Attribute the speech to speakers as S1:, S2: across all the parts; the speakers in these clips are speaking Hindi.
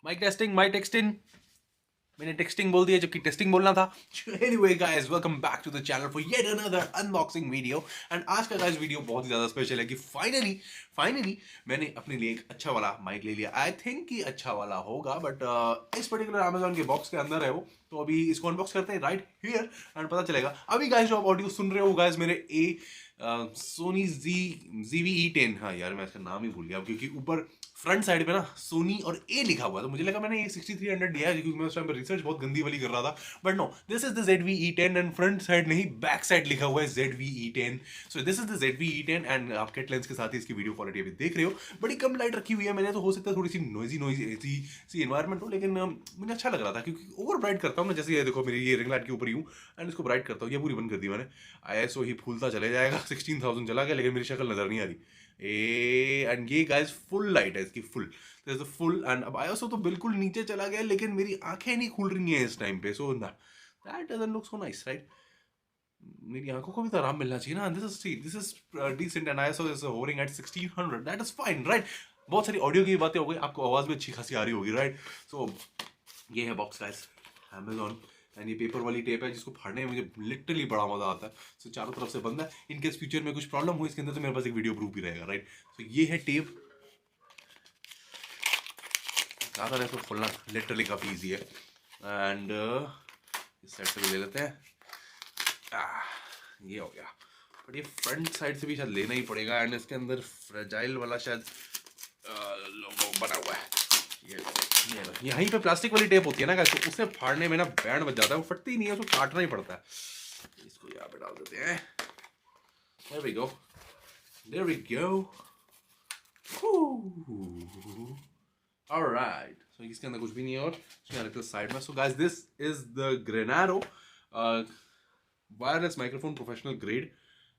S1: Mic testing, mic texting. मैंने टेक्सटिंग बोल दिया जबकि टेस्टिंग बोलना था। Anyway guys, welcome back to the channel for yet another unboxing video। and आज का guys वीडियो बहुत ही ज़्यादा स्पेशल है कि फाइनली मैंने अपने लिए एक अच्छा वाला माइक ले लिया। आई थिंक कि अच्छा वाला होगा, बट इस पर्टिकुलर अमेजोन के बॉक्स के अंदर है वो, तो अभी इसको अनबॉक्स करते हैं राइट हियर एंड पता चलेगा। अभी गाइस जो आप ऑडियो सुन रहे हो गाइस मेरे सोनी ZV-E10, हाँ यार मैं इसका नाम ही भूल गया क्योंकि ऊपर फ्रंट साइड पे ना सोनी और ए लिखा हुआ है, तो मुझे लगा मैंने ये 6300 लिया है क्योंकि मैं उस टाइम पे रिसर्च बहुत गंदी वाली कर रहा था। But no, this is the ZV-E10 and front side नहीं बैक साइड लिखा हुआ है ZV-E10। So this is the ZV-E10 and आप किट लेंस के साथ ही इसकी वीडियो क्वालिटी अभी देख रहे हो। बड़ी कम लाइट रखी हुई है मैंने, तो हो सकता है थोड़ी सी नॉइजी सी एनवायरमेंट हो, लेकिन मुझे अच्छा लग रहा था क्योंकि ओवर ब्राइट करता हूँ ना, जैसे ये देखो मेरी ये रिंग लाइट के ऊपर ही हूँ एंड इसको ब्राइट करता हूँ, ये पूरी बंद कर दी मैंने। ISO ही फूलता चले जाएगा, 16,000 चला गया लेकिन मेरी शक्ल नजर नहीं आ रही। एंड ये गाइस फुल लाइट है इसकी, फुल एंड अब ISO तो बिल्कुल नीचे चला गया लेकिन मेरी आंखें नहीं खुल रही हैं इस टाइम पे, सो ना that doesn't look so nice right. मेरी आंखों को भी तो आराम मिलना चाहिए ना। This is decent and ISO is hovering at 1600, that is fine right. बहुत सारी ऑडियो की बातें हो गई, आपको आवाज भी अच्छी खासी आ रही होगी राइट। सो ये है बॉक्स गाइस, Amazon एंड ये पेपर वाली टेप है जिसको फाड़ने में मुझे लिटरली बड़ा मजा आता है। सो चारों तरफ से बंद है, इनकेस फ्यूचर में कुछ प्रॉब्लम हो इसके अंदर तो मेरे पास एक वीडियो प्रूफ भी रहेगा राइट। सो ये है टेप, ज़्यादा इसको खोलना लिटरली काफ़ी इजी है एंड इस साइड से भी ले लेते हैं। ये हो गया, बट ये फ्रंट साइड से भी शायद लेना ही पड़ेगा एंड इसके अंदर फ्रेजाइल वाला शायद लोगो बना हुआ है। ये यहीं पे प्लास्टिक वाली टेप होती है ना, तो उसे फाड़ने में ना बैंड बच जाता है, वो फटती ही नहीं है, उसको काटना ही पड़ता है। इसको यहाँ पे डाल देते हैं। There we go, there we go। Alright, so इसके अंदर कुछ भी नहीं है और यहाँ रखते हैं साइड में। So guys, this is the Grenaro wireless microphone professional grade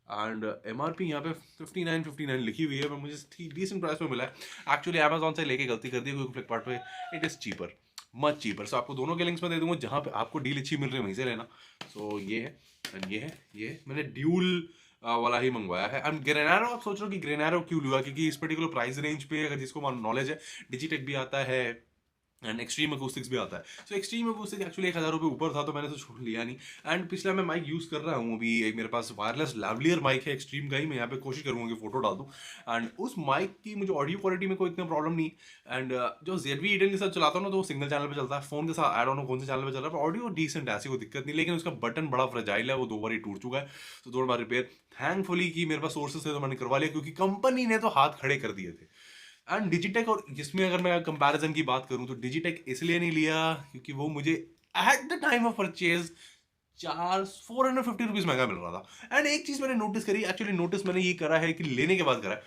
S1: and MRP यहाँ पे 59 लिखी हुई है, पर मुझे डिसेंट प्राइस में मिला है। एक्चुअली अमेजोन से लेके गलती कर दी क्योंकि फ्लिपकार्ट पे it is cheaper, much cheaper. So आपको दोनों के लिंक्स में दे दूंगा, जहाँ पे आपको डील अच्छी मिल रही है वहीं से लेना। सो ये है एंड ये मैंने ड्यूल वाला ही मंगवाया है। एंड ग्रेनारो, आप सोच रहे हो कि ग्रेनारो क्यों लूँगा, क्योंकि इस पर्टिकुलर प्राइस रेंज पे अगर जिसको नॉलेज है, डिजिटेक भी आता है एंड एक्सट्रीम अकूस्टिक्स भी आता है। सो एक्सट्रीम अकूस्टिक एक्चुअली 1000 रुपये ऊपर था तो मैंने तो छोड़ लिया नहीं। एंड पिछला मैं माइक यूज़ कर रहा हूँ अभी, एक मेरे पास वायरलेस लैवलियर माइक है एक्सट्रीम का ही, मैं यहाँ पे कोशिश करूँगा कि फोटो डाल दूँ। एंड उस माइक की मुझे ऑडियो क्वालिटी में कोई इतना प्रॉब्लम नहीं। एंड जो ZV-E10 के साथ चलाता हूँ ना, तो वो सिंगल चैनल पर चलता है, फोन के साथ ऐड ऑन कौन से चैनल पर चल रहा है, पर ऑडियो डिसेंट है, ऐसी कोई दिक्कत नहीं। लेकिन उसका बटन बड़ा फ्रेजाइल है, वो 2 बार ही टूट चुका है, तो 2 बार रिपेयर। थैंकफुली कि मेरे पास सोर्सेस थे तो मैंने करवा लिया, क्योंकि कंपनी ने तो हाथ खड़े कर दिए थे। एंड डिजिटेक, और जिसमें अगर मैं कंपैरिजन की बात करूं तो डिजिटेक इसलिए नहीं लिया क्योंकि वो मुझे at the time of purchase 450 rupees महंगा मिल रहा था। एंड एक चीज मैंने नोटिस करी, एक्चुअली नोटिस मैंने ये करा है कि लेने के बाद करा है,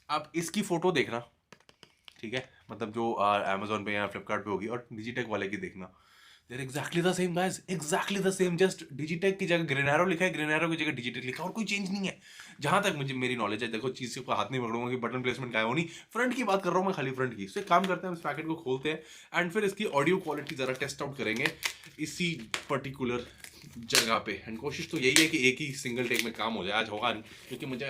S1: आप इसकी फोटो देखना ठीक है, मतलब जो अमेजोन पे या फ्लिपकार्ट पे होगी, और डिजिटेक वाले की देखना, there exactly the same guys, exactly the same. Just Digitek की जगह ग्रेनारो लिखा है, ग्रेनारो की जगह डिजिटेक लिखा है, और कोई चेंज नहीं है जहां तक मुझे मेरी नॉलेज है। देखो चीज को हाथ नहीं पकड़ूंगा कि बटन प्लेसमेंट क्या है, वो नहीं, फ्रंट की बात कर रहा हूँ मैं, खाली फ्रंट की। तो एक काम करते हैं, इस पैकेट को खोलते हैं एंड फिर इसकी ऑडियो क्वालिटी जरा टेस्ट आउट करेंगे इसी पर्टिकुलर जगह पे। एंड कोशिश तो यही है कि एक ही सिंगल टेक में काम हो जाए। आज होगा नहीं क्योंकि मुझे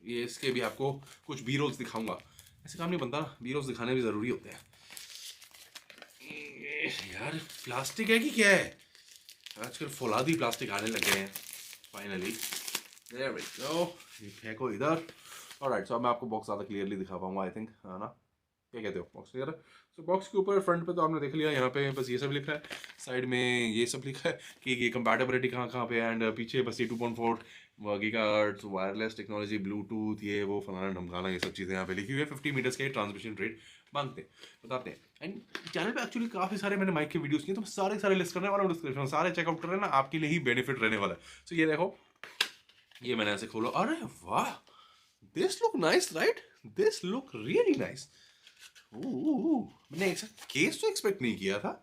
S1: ये इसके भी आपको कुछ बी रोल्स दिखाऊंगा, ऐसे काम नहीं बनता ना, बी रोल्स दिखाने भी जरूरी होते हैं। यार प्लास्टिक है कि क्या है, आजकल फौलादी प्लास्टिक आने लग गए हैं फाइनली। देयर वी गो, ये फेंको इधर। ऑलराइट, सो अब मैं आपको बॉक्स ज़्यादा क्लियरली दिखा पाऊंगा आई थिंक, है ना, क्या कहते हो, बॉक्स क्लियर है। सो बॉक्स के ऊपर फ्रंट पे तो आपने देख लिया, यहाँ पे बस ये सब लिखा है, साइड में ये सब लिखा है कि ये कंपैटिबिलिटी कहाँ कहाँ पे है, एंड पीछे बस ये 2.4 गीगाहर्ट्ज़ वायरलेस टेक्नोलॉजी, ब्लूटूथ, ये वो फलाना ढमकाना, ये सब चीज़ें यहाँ पे लिखी हुई है। 50 मीटर्स के ट्रांसमिशन रेट मांगते बताते हैं। एंड चैनल पे एक्चुअली काफ़ी सारे मैंने माइक के वीडियोस किए, तो सारे लिस्ट करने वाला हूँ, डिस्क्रिप्शन सारे चेकआउट कर रहे हैं ना, आपके लिए ही बेनिफिट रहने वाला है। सो ये देखो, ये मैंने ऐसे खोला, अरे वाह, this look nice right, this look really nice. मैंने ऐसा केस तो एक्सपेक्ट नहीं किया था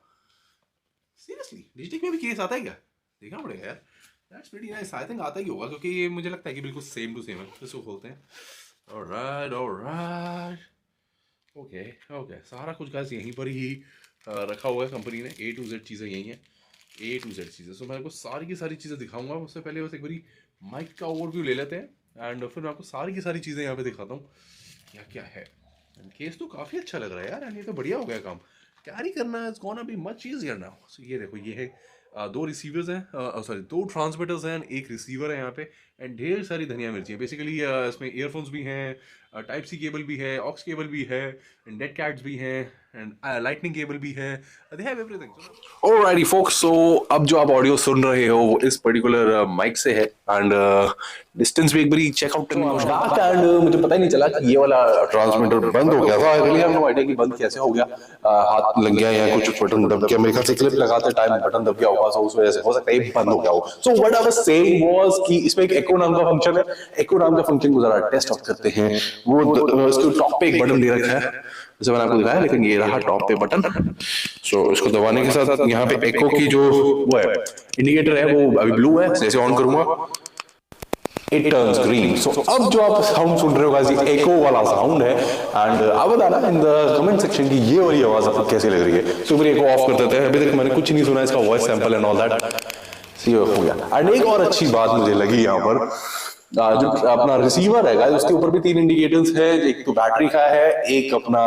S1: सीरियसली। डिजिटेक में भी केस आता है क्या, देखना पड़ेगा यार। That's pretty nice, I think आता ही होगा क्योंकि ये मुझे लगता है कि बिल्कुल सेम टू सेम है। इसको खोलते हैं। ऑलराइट ओके, सारा कुछ गाइस यहीं पर ही रखा हुआ है कंपनी ने, A to Z चीज़ें यहीं हैं, A to Z चीज़ें। सो मैं आपको सारी की सारी चीज़ें दिखाऊंगा, उससे पहले बस एक बारी माइक का ओवरव्यू ले लेते हैं एंड फिर मैं आपको सारी की सारी चीज़ें यहाँ पे दिखाता हूँ क्या क्या है। केस तो काफ़ी अच्छा लग रहा है यार, एंड ये तो बढ़िया हो गया काम। कैरी करना is gonna be much easier now. So ये देखो, ये है दो रिसीवर्स हैं, सॉरी दो ट्रांसमिटर्स हैं, एक रिसीवर है यहाँ पे, एंड ढेर सारी धनिया मिर्ची है। बेसिकली इसमें ईयरफोन्स भी हैं, टाइप सी केबल भी है, ऑक्स केबल भी है, एंड डेड कैट्स भी हैं, एंड लाइटनिंग केबल भी है, they have everything. Alrighty focus, सो अब जो आप ऑडियो सुन रहे हो वो इस पर्टिकुलर माइक से है, एंड डिस्टेंस भी एक बारी चेक आउट करने को बैक, एंड मुझे पता ही नहीं चला कि ये वाला ट्रांसमीटर बंद हो गया था। I really have no idea कि बंद कैसे हो गया, हाथ लग गया या कुछ बटन दब गया, मेरे ख्याल से क्लिप लगाते टाइम बटन दब गया होगा, सो उस वजह से हो सकता है ये बंद हो गया हो। So what I was saying was कि इसमें एक एको नाम का फंक्शन है, एको नाम का फंक्शन को जरा टेस्ट आउट करते हैं। वो इसके टॉप पे एक बटन दे रखा है जैसे मैंने आपको दिखाया, लेकिन ये रहा टॉप पे बटन। सो इसको दबाने के साथ यहाँ पे एको की जो वो है इंडिकेटर है वो अभी ब्लू है, जैसे ऑन करूंगा इट टर्न्स ग्रीन। सो अब जो आप साउंड सुन रहे हो गाइस, ये एको वाला साउंड है, एंड आप बताना इन द कमेंट सेक्शन की ये वाली आवाज आपको कैसी लग रही है। सो फिर एको ऑफ कर देते हैं, अभी तक मैंने कुछ नहीं सुना इसका voice sample and all that. सी हो गया। एंड एक और अच्छी बात मुझे लगी यहाँ पर, जो अपना रिसीवर है गाइस उसके ऊपर भी 3 इंडिकेटर्स है, एक तो बैटरी का है, एक अपना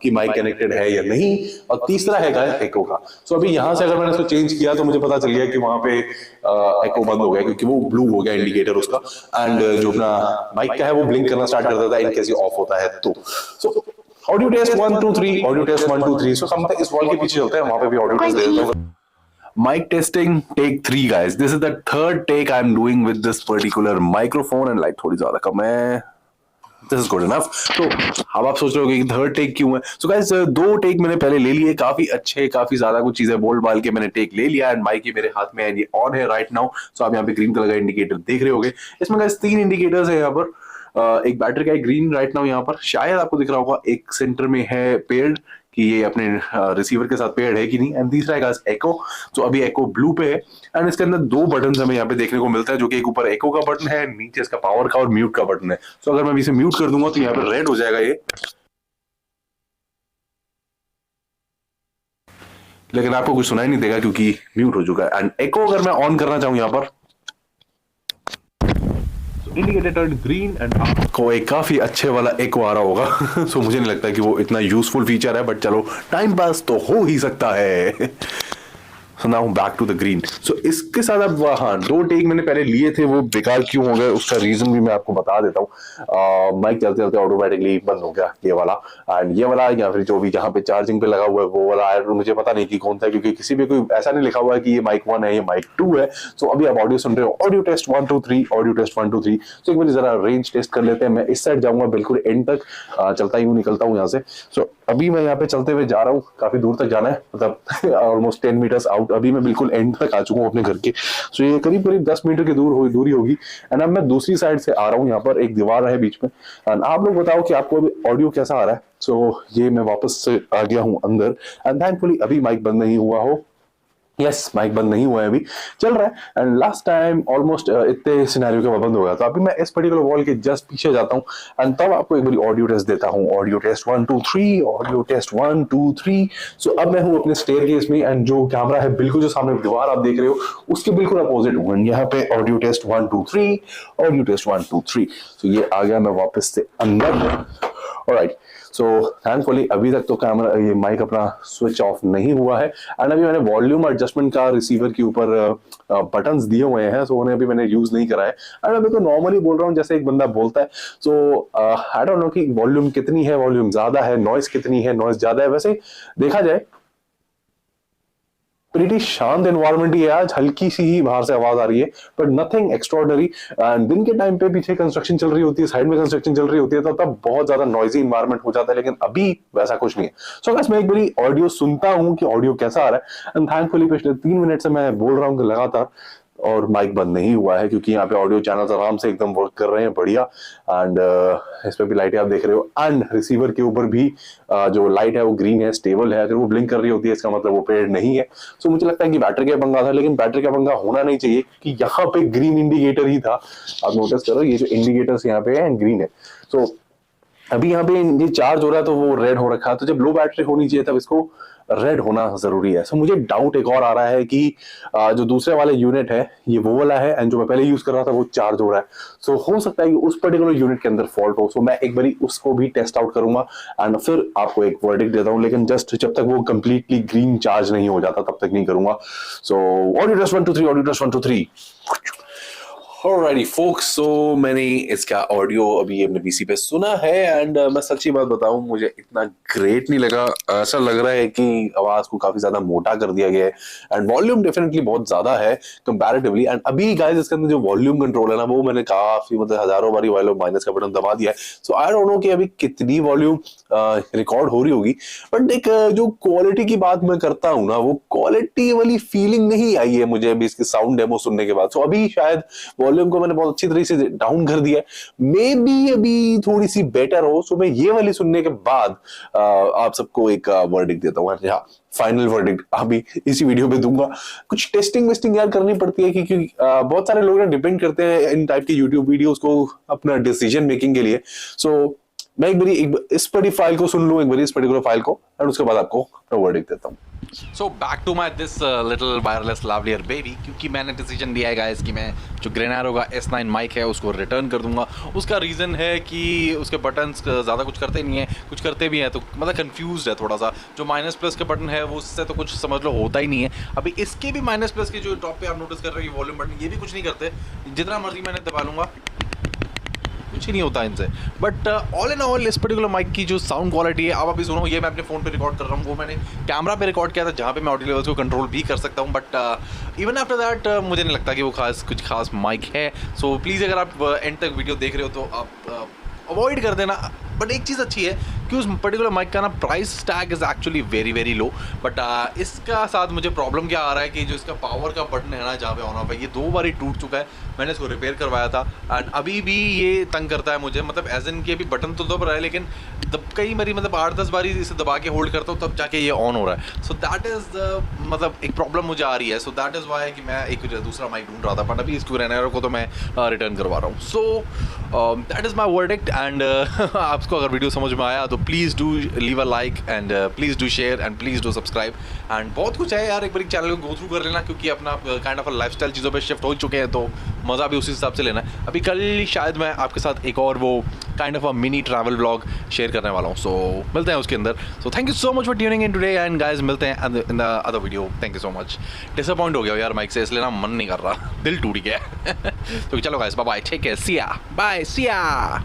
S1: कि माइक कनेक्टेड है या नहीं, और तीसरा है गाइस एको का। सो अभी यहाँ से अगर मैंने इसको चेंज किया तो मुझे पता चल गया कि वहां पे एको बंद हो गया क्योंकि वो ब्लू हो गया इंडिकेटर उसका, एंड जो अपना माइक का है वो ब्लिंक करना स्टार्ट कर देता है इन केस ऑफ होता है तो। So audio test 1 2 3, audio test 1 2 3। So हम इस वॉल के पीछे चलते हैं, वहां पे भी ऑडियो टेस्ट दे देता हूं। Mic testing take 3 guys. This is the third take I'm doing with this particular microphone and light थोड़ी ज्यादा कम है. This is good enough. तो अब आप सोच रहे हो कि थर्ड टेक क्यों है? So guys 2 टेक मैंने पहले ले लिए, काफी अच्छे, काफी ज्यादा कुछ चीजें बोल बाल के मैंने टेक ले लिया, एंड माइक ये मेरे हाथ में है, ये ऑन है राइट नाउ। सो आप यहाँ पे ग्रीन कलर का इंडिकेटर देख रहे होगे। इसमें गाइस 3 इंडिकेटर्स है यहाँ पर, एक बैटरी का, एक ग्रीन राइट नाउ यहाँ पर, शायद आपको दिख रहा होगा, एक सेंटर में है पेयर्ड कि ये अपने रिसीवर के साथ पेयर्ड है कि नहीं, एंड तीसरा है एको। तो अभी एको ब्लू पे है, एंड इसके अंदर 2 बटन हमें यहाँ पे देखने को मिलता है, जो कि एक ऊपर एको का बटन है, नीचे इसका पावर का और म्यूट का बटन है। सो अगर मैं इसे म्यूट कर दूंगा तो यहाँ पे रेड हो जाएगा ये, लेकिन आपको कुछ सुनाई नहीं देगा क्योंकि म्यूट हो चुका है। एंड एको अगर मैं ऑन करना चाहूँ यहाँ पर, इंडिकेटर टर्न ग्रीन, एंड आपको एक काफी अच्छे वाला एको आ रहा होगा। सो मुझे नहीं लगता कि वो इतना यूजफुल फीचर है, बट चलो टाइम पास तो हो ही सकता है। So now back to the green. So इसके साथ अब हाँ 2 टेक मैंने पहले लिए थे, वो बेकार क्यों हो गए उसका रीजन भी मैं आपको बता देता हूँ। माइक चलते चलते ऑटोमेटिकली बंद हो गया ये वाला, एंड ये वाला या फिर जो भी जहाँ पे चार्जिंग पे लगा हुआ है वो वाला, मुझे पता नहीं कि कौन सा, क्योंकि किसी भी कोई ऐसा नहीं लिखा हुआ है कि ये माइक 1 है, ये माइक 2 है। सो अभी आप ऑडियो सुन रहे हो, ऑडियो टेस्ट 1 2 3, ऑडियो टेस्ट 1 2 3। सो एक बार जरा रेंज टेस्ट कर लेते हैं। मैं इस साइड जाऊंगा बिल्कुल एंड तक, चलता ही हूँ, निकलता हूँ यहाँ से। सो अभी मैं यहाँ पे चलते हुए जा रहा हूँ, काफी दूर तक जाना है, मतलब ऑलमोस्ट 10 मीटर्स आउट। अभी मैं बिल्कुल एंड तक आ चुका हूँ अपने घर के। सो ये करीब करीब 10 मीटर की दूरी होगी, एंड अब मैं दूसरी साइड से आ रहा हूँ। यहाँ पर एक दीवार है बीच में, एंड आप लोग बताओ कि आपको अभी ऑडियो कैसा आ रहा है। सो ये मैं वापस से आ गया हूँ अंदर, एंड थैंकफुली अभी माइक बंद नहीं हुआ हो। यस, माइक बंद नहीं हुआ है, अभी चल रहा है। एंड लास्ट टाइम ऑलमोस्ट इतने सिनेरियो के बंद हो गया था। अभी मैं इस पर्टिकुलर वॉल के जस्ट पीछे जाता हूँ, एंड तब आपको एक बार ऑडियो टेस्ट देता हूँ। Audio test 1 2 3, audio test 1 2 3। So अब मैं हूँ अपने स्टेयरकेस में, एंड जो कैमरा है बिल्कुल जो सामने दीवार आप देख रहे हो उसके बिल्कुल अपोजिट हूँ। यहाँ पे ऑडियो टेस्ट 1 2 3, ऑडियो टेस्ट 1 2 3। सो ये आ गया मैं वापस से अंदर। ऑलराइट, सो थैंकफुली अभी तक तो कैमरा ये माइक अपना स्विच ऑफ नहीं हुआ है, एंड अभी मैंने वॉल्यूम एडजस्टमेंट का रिसीवर के ऊपर बटन्स दिए हुए हैं, सो उन्हें अभी मैंने यूज नहीं करा है। एंड अभी तो नॉर्मली बोल रहा हूँ जैसे एक बंदा बोलता है। सो आई डोंट नो कि वॉल्यूम कितनी है, वॉल्यूम ज्यादा है, नॉइस कितनी है, नॉइस ज्यादा है। वैसे देखा जाए प्रीटी शांत एनवायरनमेंट ही है आज, हल्की सी ही बाहर से आवाज आ रही है, बट नथिंग एक्स्ट्राऑर्डिनरी। एंड दिन के टाइम पे पीछे कंस्ट्रक्शन चल रही होती है, साइड में कंस्ट्रक्शन चल रही होती है, तो तब बहुत ज्यादा नॉइजी एनवायरनमेंट हो जाता है, लेकिन अभी वैसा कुछ नहीं है। सो गाइस मैं एक बारी ऑडियो सुनता हूँ कि ऑडियो कैसा आ रहा है, एंड थैंकफुली पिछले 3 मिनट से मैं बोल रहा हूँ कि लगातार, और माइक बंद नहीं हुआ है क्योंकि यहाँ पे ऑडियो चैनल्स आराम से एकदम वर्क कर रहे हैं बढ़िया। एंड इस पे भी लाइटें आप देख रहे हो, एंड रिसीवर के ऊपर भी जो लाइट है वो ग्रीन है, स्टेबल है। अगर वो ब्लिंक कर रही होती है इसका मतलब वो पेड नहीं है। सो मुझे लगता है कि बैटरी का पंगा था, लेकिन बैटरी का पंगा होना नहीं चाहिए कि यहाँ पे ग्रीन इंडिकेटर ही था। आप नोटिस करो ये जो इंडिकेटर्स यहाँ पे है ग्रीन है। सो
S2: अभी यहाँ पे ये चार्ज हो रहा है तो वो रेड हो रखा है, तो जब लो बैटरी होनी चाहिए तब इसको रेड होना जरूरी है। सो मुझे डाउट एक और आ रहा है कि जो दूसरे वाले यूनिट है ये वो वाला है, एंड जो मैं पहले यूज कर रहा था वो चार्ज हो रहा है। सो हो सकता है कि उस पर्टिकुलर यूनिट के अंदर फॉल्ट हो। सो मैं एक बारी उसको भी टेस्ट आउट करूंगा एंड फिर आपको एक वर्डिक्ट देता हूँ, लेकिन जस्ट जब तक वो कंप्लीटली ग्रीन चार्ज नहीं हो जाता तब तक नहीं करूंगा। So audio test 1 2 3, audio test 1 2 3। Alrighty folks, so मैंने इसका ऑडियो अभी अपने पीसी पे सुना है एंड मैं सच्ची बात बताऊं मुझे इतना ग्रेट नहीं लगा। ऐसा लग रहा है कि आवाज को काफी ज्यादा मोटा कर दिया गया है एंड वॉल्यूम डेफिनेटली बहुत ज्यादा है कंपैरेटिवली। एंड अभी गाइस इसके अंदर जो वॉल्यूम कंट्रोल है ना वो मैंने काफी मतलब हजारों बारी वॉल्यूम माइनस का बटन दबा दिया है। सो आई डोंट नो कि अभी कितनी वॉल्यूम रिकॉर्ड हो रही होगी, बट एक जो क्वालिटी की बात मैं करता हूँ ना वो क्वालिटी वाली फीलिंग नहीं आई है मुझे अभी इसके साउंड डेमो सुनने के बाद। सो अभी शायद वॉल्यूम को मैंने बहुत अच्छी तरीके से डाउन कर दिया है, मे बी अभी थोड़ी सी बेटर हो। सो मैं ये वाली सुनने के बाद आप सबको एक वर्डिक्ट देता हूँ। हाँ, फाइनल वर्डिक्ट अभी इसी वीडियो पे दूंगा। कुछ टेस्टिंग वेस्टिंग यार करनी पड़ती है क्योंकि बहुत सारे लोग डिपेंड करते हैं इन टाइप के यूट्यूब वीडियोस को अपना डिसीजन मेकिंग के लिए। सो मैं एक बारी इस पड़ी फाइल को सुन लूं, एक बारी इस पर्टिकुलर फाइल को, और उसके बाद आपको अपना वर्डिक्ट देता हूँ।
S3: So back to my this little wireless lavalier baby, क्योंकि मैंने डिसीजन लिया है गाइस कि मैं जो ग्रेनारो का S9 माइक है उसको रिटर्न कर दूंगा। उसका रीज़न है कि उसके बटन्स ज़्यादा कुछ करते नहीं है, कुछ करते भी हैं तो मतलब कंफ्यूज है थोड़ा सा। जो माइनस प्लस के बटन है वो उससे तो कुछ समझ लो होता ही नहीं है। अभी इसके भी माइनस प्लस के जो टॉप पे आप नोटिस कर रहे हो वॉल्यूम बटन, ये भी कुछ नहीं करते, जितना मर्जी मैंने दबा लूँगा कुछ ही नहीं होता इनसे। बट ऑल इन ऑल इस पर्टिकुलर माइक की जो साउंड क्वालिटी है, आप अभी सुनो, ये मैं अपने फ़ोन पे रिकॉर्ड कर रहा हूँ, वो मैंने कैमरा पे रिकॉर्ड किया था जहाँ पे मैं ऑडियो लेवल्स को कंट्रोल भी कर सकता हूँ। बट इवन आफ्टर दैट मुझे नहीं लगता कि वो कुछ खास माइक है। सो प्लीज़ अगर आप एंड तक वीडियो देख रहे हो तो आप अवॉइड कर देना। बट एक चीज़ अच्छी है कि उस पर्टिकुलर माइक का ना price tag is actually very very low. But इसका साथ मुझे प्रॉब्लम क्या आ रहा है कि जो इसका पावर का बटन है ना जहाँ पे ऑन ऑफ है, ये 2 बार ही टूट चुका है। मैंने इसको रिपेयर करवाया था एंड अभी भी ये तंग करता है मुझे, मतलब एज इन के भी बटन तो दब रहा है लेकिन कई बारी मतलब 8-10 बारी इसे दबा के होल्ड करता हूँ तब जाके ये ऑन हो रहा है। सो दैट इज़ मतलब एक प्रॉब्लम मुझे आ रही है। सो दैट इज़ वाई कि मैं एक दूसरा माइक ढूंढ रहा था, बट अभी इसको रेनरो को तो मैं रिटर्न करवा रहा हूँ। So that is my verdict and आपको अगर वीडियो समझ में आया तो please do leave a like and please do share and please do subscribe. And बहुत कुछ है यार, एक बार चैनल को गो थ्रू कर लेना क्योंकि अपना काइंड ऑफ लाइफस्टाइल चीज़ों पे शिफ्ट हो चुके हैं तो मज़ा भी उसी हिसाब से लेना है। अभी कल शायद मैं आपके साथ एक और वो kind of a mini travel vlog share करने वाला हूँ। सो मिलते हैं उसके अंदर। So thank you so much for tuning in today and guys मिलते हैं in the other video. Thank you so much. Disappoint हो गया यार माइक से, इसलिए ना मन नहीं कर रहा, दिल टूट गया। तो चलो guys bye bye, take care, see ya, bye, सी या।